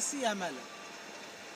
80 ml